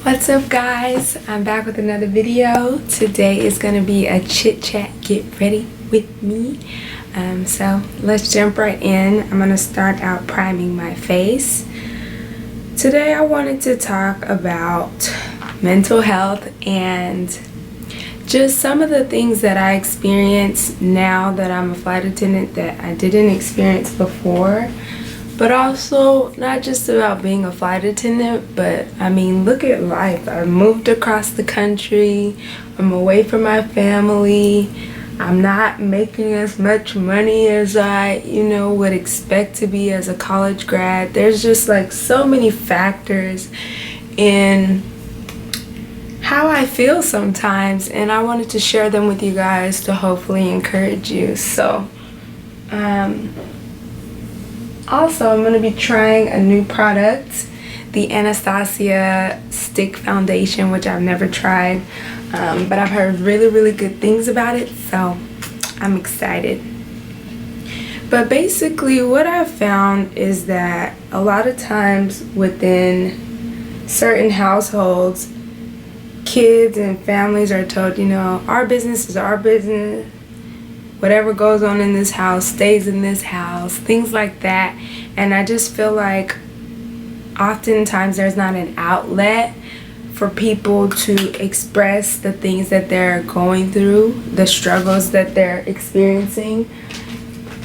What's up, guys? I'm back with another video. Today is going to be a chit chat get ready with me. So let's jump right in. I'm going to start out priming my face. Today I wanted to talk about mental health and just some of the things that I experience now that I'm a flight attendant that I didn't experience before. But also, not just about being a flight attendant, but I mean, look at life. I moved across the country. I'm away from my family. I'm not making as much money as I, would expect to be as a college grad. There's just like so many factors in how I feel sometimes, and I wanted to share them with you guys to hopefully encourage you. So, also, I'm going to be trying a new product, the Anastasia Stick Foundation, which I've never tried, but I've heard really, really good things about it, so I'm excited. But basically, what I've found is that a lot of times within certain households, kids and families are told, our business is our business. Whatever goes on in this house stays in this house, things like that. And I just feel like oftentimes there's not an outlet for people to express the things that they're going through, the struggles that they're experiencing.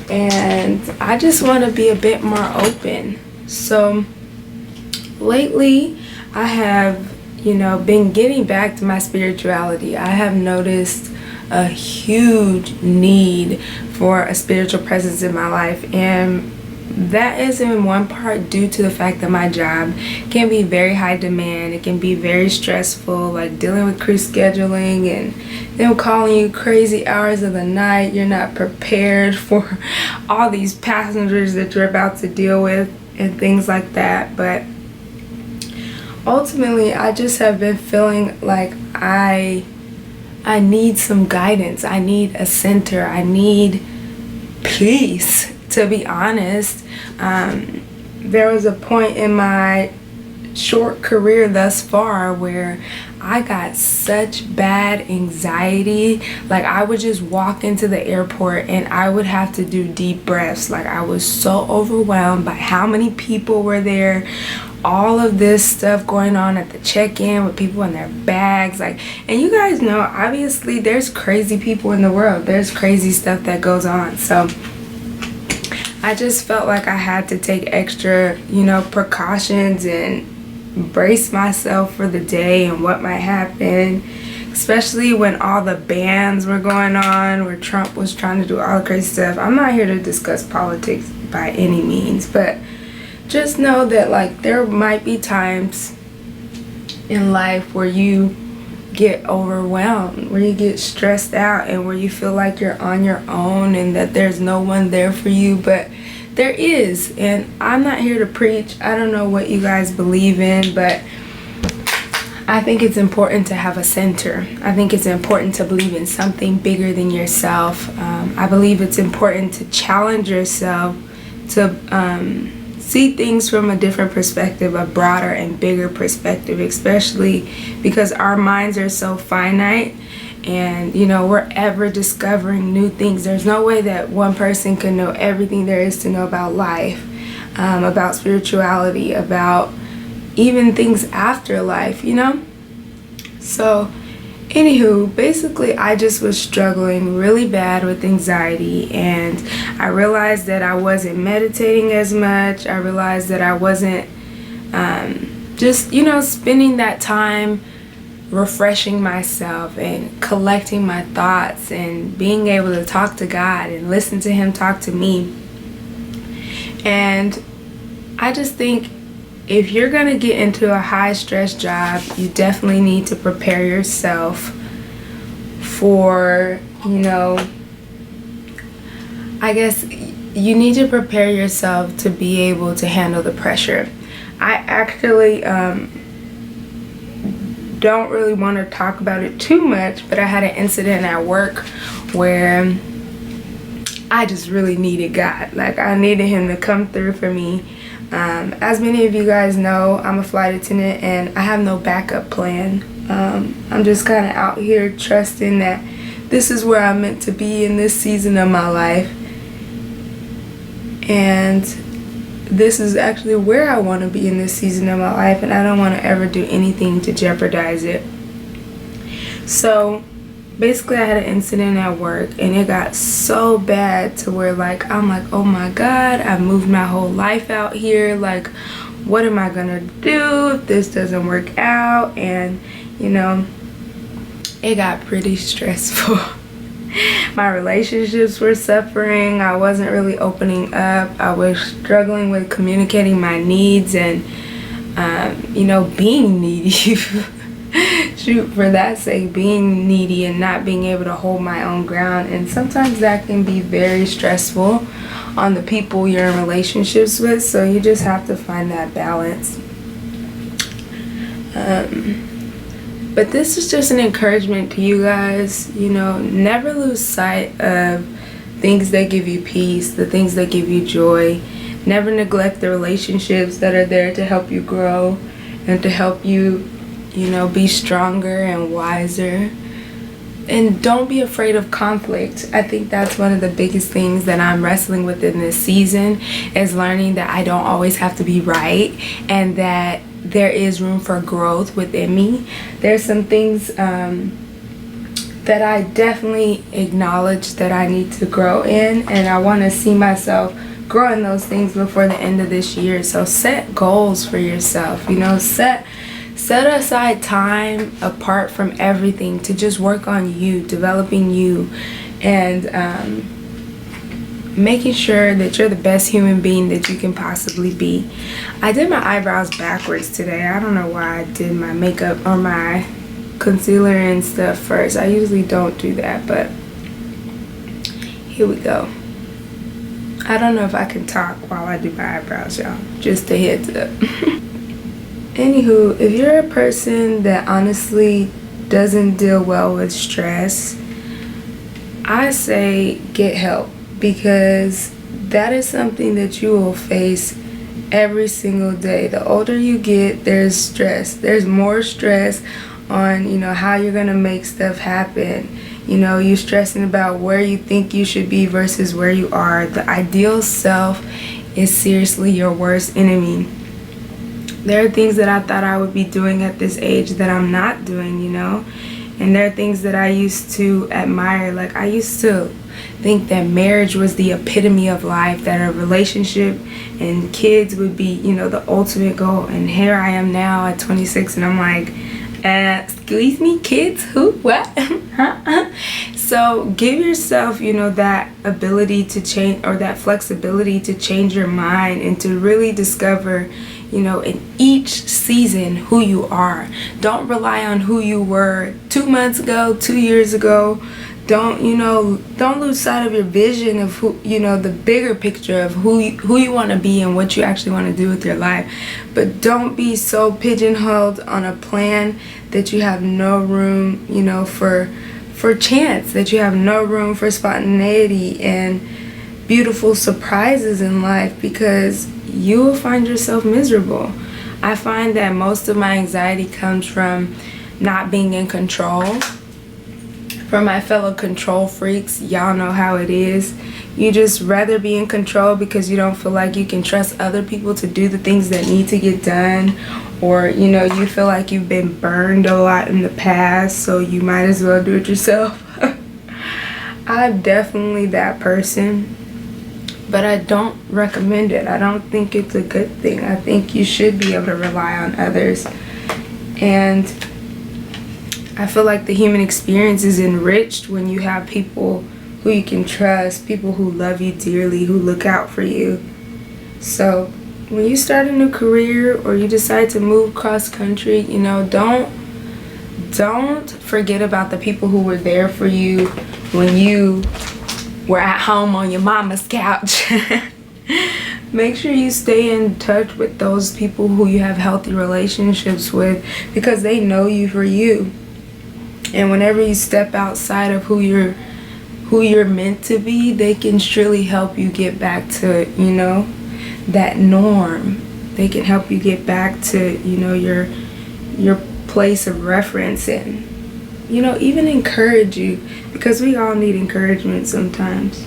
And I just want to be a bit more open. So lately I have, been getting back to my spirituality. I have noticed a huge need for a spiritual presence in my life, and that is in one part due to the fact that my job can be very high demand. It can be very stressful, like dealing with crew scheduling and them calling you crazy hours of the night. You're not prepared for all these passengers that you're about to deal with and things like that. But ultimately, I just have been feeling like I need some guidance. I need a center. I need peace, to be honest. There was a point in my short career thus far where I got such bad anxiety. Like, I would just walk into the airport and I would have to do deep breaths. Like, I was so overwhelmed by how many people were there, all of this stuff going on at the check-in with people in their bags. Like, and you guys know, obviously there's crazy people in the world. There's crazy stuff that goes on. So I just felt like I had to take extra, precautions and brace myself for the day and what might happen, especially when all the bans were going on, where Trump was trying to do all the crazy stuff. I'm not here to discuss politics by any means, but just know that, like, there might be times in life where you get overwhelmed, where you get stressed out, and where you feel like you're on your own and that there's no one there for you. But there is, and I'm not here to preach. I don't know what you guys believe in, but I think it's important to have a center. I think it's important to believe in something bigger than yourself. I believe it's important to challenge yourself to see things from a different perspective, a broader and bigger perspective, especially because our minds are so finite, and we're ever discovering new things. There's no way that one person can know everything there is to know about life, about spirituality, about even things after life, So anywho, basically I just was struggling really bad with anxiety, and I realized that I wasn't meditating as much. I realized that I wasn't just spending that time refreshing myself and collecting my thoughts and being able to talk to God and listen to Him talk to me. And I just think if you're going to get into a high stress job, you definitely need to prepare yourself for, I guess you need to prepare yourself to be able to handle the pressure. I actually don't really want to talk about it too much, but I had an incident at work where I just really needed God. Like, I needed Him to come through for me. As many of you guys know, I'm a flight attendant and I have no backup plan. I'm just kind of out here trusting that this is where I'm meant to be in this season of my life. And this is actually where I want to be in this season of my life, and I don't want to ever do anything to jeopardize it. So basically I had an incident at work, and it got so bad to where I'm like, oh my God, I moved my whole life out here. Like, what am I gonna do if this doesn't work out? And it got pretty stressful. My relationships were suffering. I wasn't really opening up. I was struggling with communicating my needs and being needy. Shoot, for that sake, being needy and not being able to hold my own ground. And sometimes that can be very stressful on the people you're in relationships with, so you just have to find that balance. But this is just an encouragement to you guys. Never lose sight of things that give you peace, the things that give you joy. Never neglect the relationships that are there to help you grow and to help you be stronger and wiser. And don't be afraid of conflict. I think that's one of the biggest things that I'm wrestling with in this season, is learning that I don't always have to be right, and that there is room for growth within me. There's some things that I definitely acknowledge that I need to grow in, and I want to see myself grow in those things before the end of this year. So set goals for yourself. Set aside time apart from everything to just work on you, developing you, and making sure that you're the best human being that you can possibly be. I did my eyebrows backwards today. I don't know why I did my makeup or my concealer and stuff first. I usually don't do that, but here we go. I don't know if I can talk while I do my eyebrows, y'all. Just a heads up. Anywho, if you're a person that honestly doesn't deal well with stress, I say get help, because that is something that you will face every single day. The older you get, there's stress. There's more stress on, how you're gonna make stuff happen. You're stressing about where you think you should be versus where you are. The ideal self is seriously your worst enemy. There are things that I thought I would be doing at this age that I'm not doing, and there are things that I used to admire. Like, I used to think that marriage was the epitome of life, that a relationship and kids would be, the ultimate goal. And here I am now at 26, and I'm like, excuse me, kids? Who? What? So give yourself, that ability to change, or that flexibility to change your mind and to really discover, in each season who you are. Don't rely on who you were 2 months ago, 2 years ago. Don't lose sight of your vision of who, the bigger picture of who you want to be and what you actually want to do with your life. But don't be so pigeonholed on a plan that you have no room, for chance, that you have no room for spontaneity and beautiful surprises in life, because you will find yourself miserable. I find that most of my anxiety comes from not being in control. For my fellow control freaks, y'all know how it is. You just rather be in control because you don't feel like you can trust other people to do the things that need to get done, or you feel like you've been burned a lot in the past, so you might as well do it yourself. I'm definitely that person, but I don't recommend it. I don't think it's a good thing. I think you should be able to rely on others, and I feel like the human experience is enriched when you have people who you can trust, people who love you dearly, who look out for you. So when you start a new career or you decide to move cross country, don't forget about the people who were there for you when you were at home on your mama's couch. Make sure you stay in touch with those people who you have healthy relationships with, because they know you for you. And whenever you step outside of who you're meant to be, they can surely help you get back to, that norm. They can help you get back to, you know, your place of reference, and, you know, even encourage you, because we all need encouragement sometimes.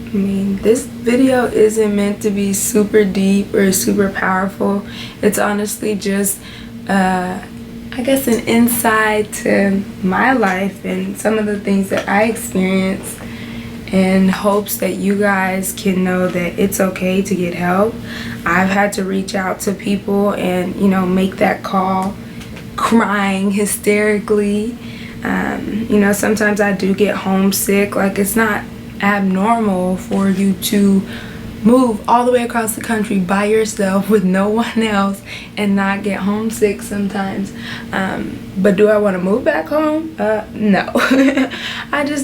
I mean, this video isn't meant to be super deep or super powerful. It's honestly just, I guess, an insight to my life and some of the things that I experienced, in hopes that you guys can know that it's okay to get help. I've had to reach out to people and, you know, make that call, crying hysterically. You know, sometimes I do get homesick. Like, it's not abnormal for you to move all the way across the country by yourself with no one else and not get homesick sometimes. But do I want to move back home? No.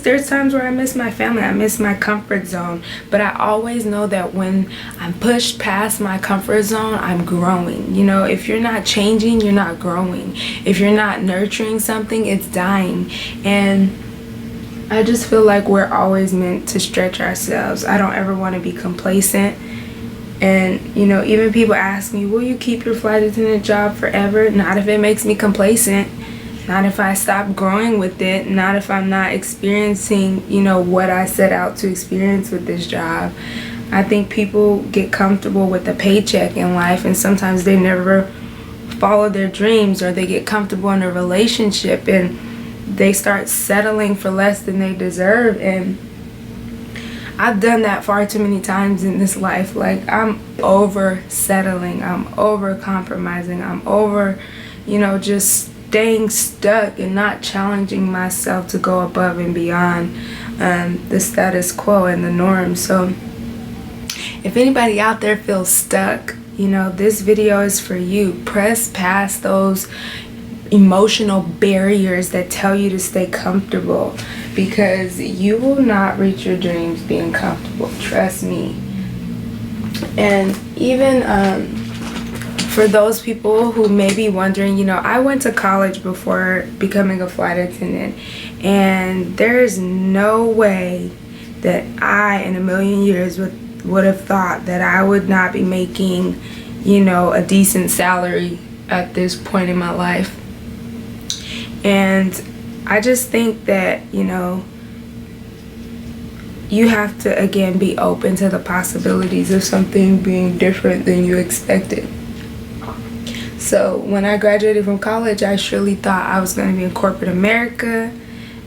There's times where I miss my family. I miss my comfort zone. But I always know that when I'm pushed past my comfort zone, I'm growing. You know, if you're not changing, you're not growing. If you're not nurturing something, it's dying. And I just feel like we're always meant to stretch ourselves. I don't ever want to be complacent. And, you know, even people ask me, will you keep your flight attendant job forever? Not if it makes me complacent. Not if I stop growing with it. Not if I'm not experiencing, you know, what I set out to experience with this job. I think people get comfortable with a paycheck in life, and sometimes they never follow their dreams, or they get comfortable in a relationship and they start settling for less than they deserve. And I've done that far too many times in this life. Like, I'm over settling, I'm over compromising, I'm over, you know, just staying stuck and not challenging myself to go above and beyond the status quo and the norm. So if anybody out there feels stuck, you know, this video is for you. Press past those emotional barriers that tell you to stay comfortable, because you will not reach your dreams being comfortable. Trust me. And even for those people who may be wondering, you know, I went to college before becoming a flight attendant, and there's no way that I in a million years would have thought that I would not be making, you know, a decent salary at this point in my life. And I just think that, you know, you have to, again, be open to the possibilities of something being different than you expected. So when I graduated from college, I surely thought I was going to be in corporate America,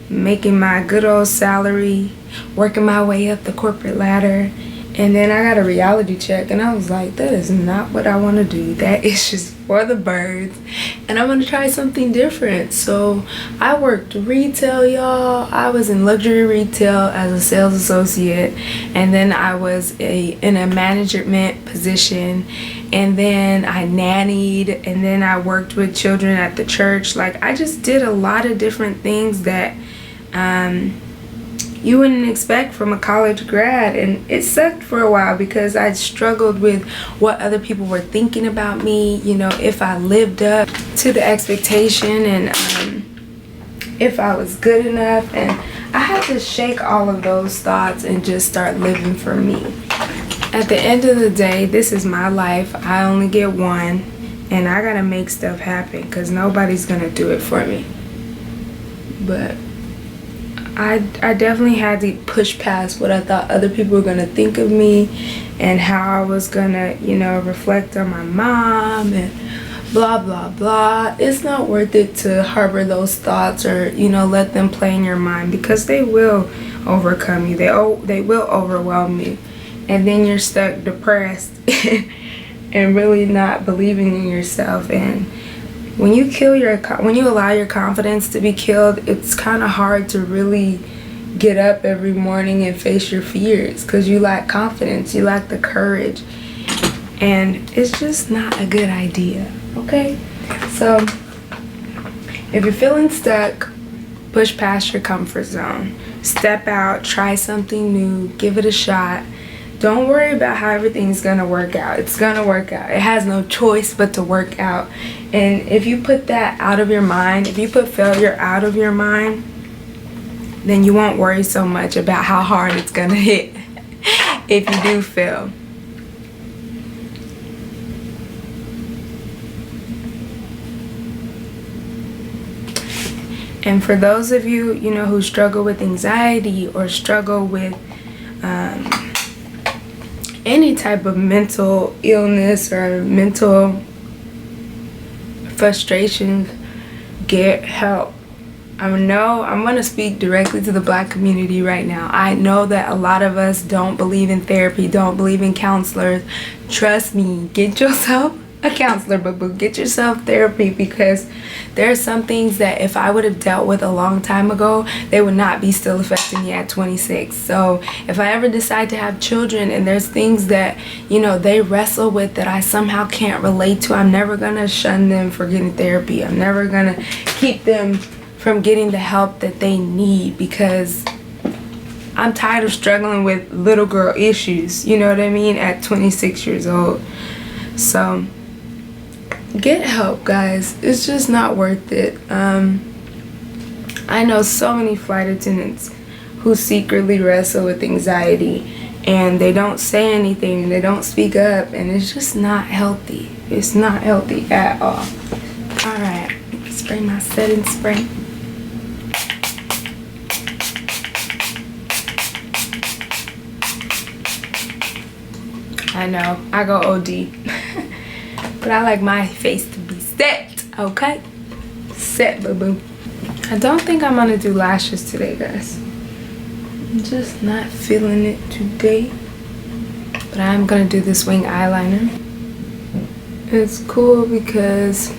making my good old salary, working my way up the corporate ladder. And then I got a reality check, and I was like, that is not what I want to do. That is just for the birds, and I'm going to try something different. So I worked retail, y'all. I was in luxury retail as a sales associate, and then I was in a management position, and then I nannied, and then I worked with children at the church. Like, I just did a lot of different things that you wouldn't expect from a college grad. And it sucked for a while because I struggled with what other people were thinking about me, you know, if I lived up to the expectation, and if I was good enough. And I had to shake all of those thoughts and just start living for me. At the end of the day, this is my life. I only get one, and I gotta make stuff happen, because nobody's gonna do it for me. But I definitely had to push past what I thought other people were going to think of me, and how I was going to, you know, reflect on my mom and blah, blah, blah. It's not worth it to harbor those thoughts, or, you know, let them play in your mind, because they will overcome you. They will overwhelm you. And then you're stuck depressed and really not believing in yourself. And when you allow your confidence to be killed, it's kind of hard to really get up every morning and face your fears, because you lack confidence, you lack the courage, and it's just not a good idea. Okay, so if you're feeling stuck, push past your comfort zone, step out, try something new, give it a shot. Don't worry about how everything's gonna work out. It's gonna work out. It has no choice but to work out. And if you put that out of your mind, if you put failure out of your mind, then you won't worry so much about how hard it's gonna hit if you do fail. And for those of you, you know, who struggle with anxiety or struggle with any type of mental illness or mental frustration, get help. I'm going to speak directly to the Black community right now. I know that a lot of us don't believe in therapy, don't believe in counselors. Trust me, get yourself a counselor, but get yourself therapy, because there are some things that if I would have dealt with a long time ago, they would not be still affecting me at 26. So if I ever decide to have children and there's things that, you know, they wrestle with that I somehow can't relate to, I'm never gonna shun them for getting therapy. I'm never gonna keep them from getting the help that they need, because I'm tired of struggling with little girl issues, you know what I mean, at 26 years old. So get help, guys. It's just not worth it. I know so many flight attendants who secretly wrestle with anxiety and they don't say anything, they don't speak up, and it's just not healthy. It's not healthy at all. Alright, spray my setting spray. I know, I go OD. But I like my face to be set, okay? Set, boo-boo. I don't think I'm gonna do lashes today, guys. I'm just not feeling it today. But I'm gonna do this wing eyeliner. It's cool because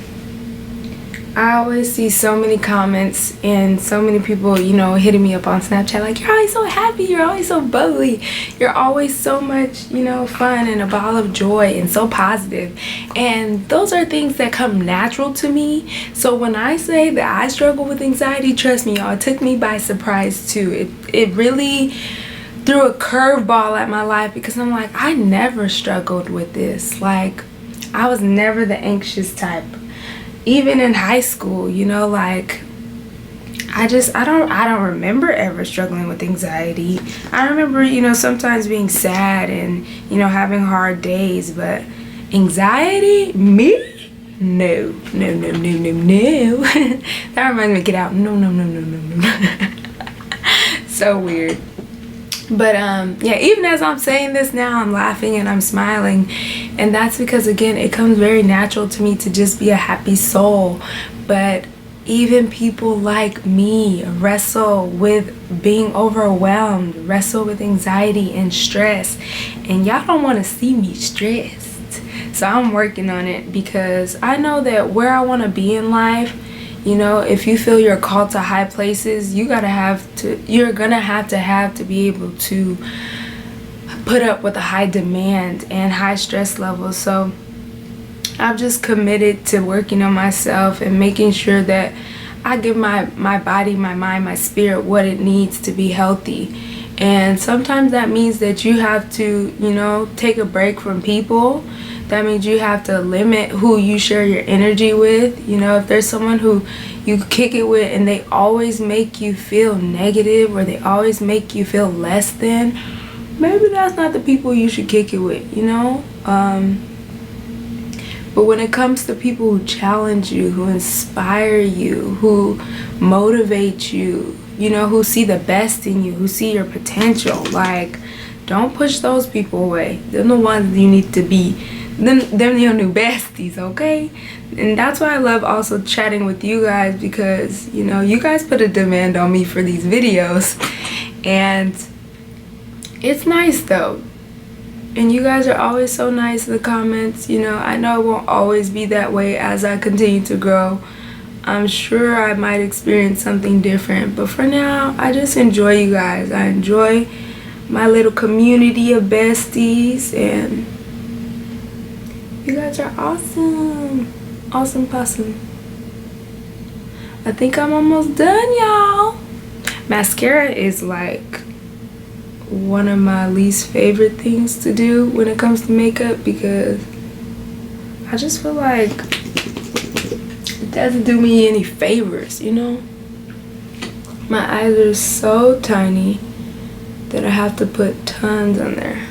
I always see so many comments and so many people, you know, hitting me up on Snapchat like, you're always so happy, you're always so bubbly, you're always so much, you know, fun and a ball of joy and so positive. And those are things that come natural to me. So when I say that I struggle with anxiety, trust me, y'all, it took me by surprise too. It really threw a curveball at my life, because I'm like, I never struggled with this. Like, I was never the anxious type. Even in high school, you know, like, I don't remember ever struggling with anxiety. I remember, you know, sometimes being sad and, you know, having hard days, but anxiety, me? No. That reminds me, get out. No. So weird. But yeah, even as I'm saying this now, I'm laughing and I'm smiling, and that's because, again, it comes very natural to me to just be a happy soul. But even people like me wrestle with being overwhelmed, wrestle with anxiety and stress, and y'all don't want to see me stressed. So I'm working on it, because I know that where I want to be in life, you know, if you feel you're called to high places, you're gonna have to be able to put up with a high demand and high stress levels. So I've just committed to working on myself and making sure that I give my body, my mind, my spirit what it needs to be healthy. And sometimes that means that you have to, you know, take a break from people. That means you have to limit who you share your energy with. You know, if there's someone who you kick it with and they always make you feel negative, or they always make you feel less than, maybe that's not the people you should kick it with, you know? But when it comes to people who challenge you, who inspire you, who motivate you, you know, who see the best in you, who see your potential, like, don't push those people away. They're the ones you need to be. They're your new besties, okay? And that's why I love also chatting with you guys, because, you know, you guys put a demand on me for these videos, and it's nice though. And you guys are always so nice in the comments. You know, I know it won't always be that way as I continue to grow. I'm sure I might experience something different, but for now, I just enjoy you guys. I enjoy my little community of besties, and you guys are awesome. Awesome possum. I think I'm almost done, y'all. Mascara is like one of my least favorite things to do when it comes to makeup, because I just feel like it doesn't do me any favors, you know? My eyes are so tiny that I have to put tons on there.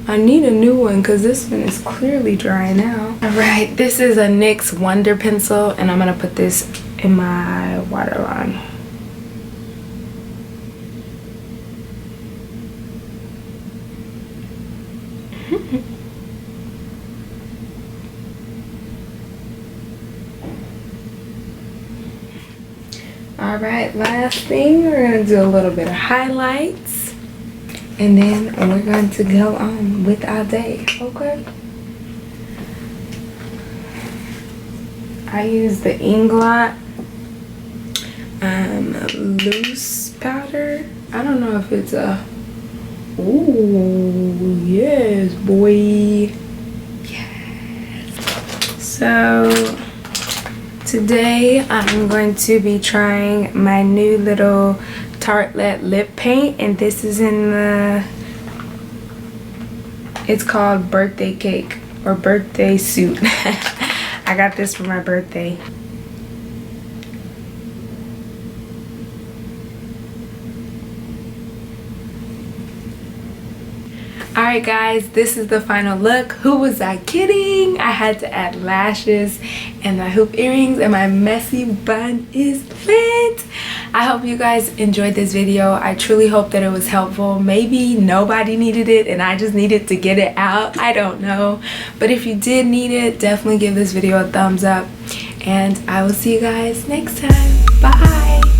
I need a new one because this one is clearly dry now. Alright, this is a NYX Wonder Pencil and I'm going to put this in my waterline. Alright, last thing, we're going to do a little bit of highlights. And then we're going to go on with our day, okay? I use the Inglot loose powder. I don't know if it's a... Ooh, yes, boy. Yes. So... today I'm going to be trying my new little Tartelette lip paint, and this is in the, it's called Birthday Cake or Birthday Suit. I got this for my birthday. Alright guys, this is the final look. Who was I kidding? I had to add lashes and my hoop earrings and my messy bun is lit. I hope you guys enjoyed this video. I truly hope that it was helpful. Maybe nobody needed it and I just needed to get it out. I don't know. But if you did need it, definitely give this video a thumbs up. And I will see you guys next time. Bye!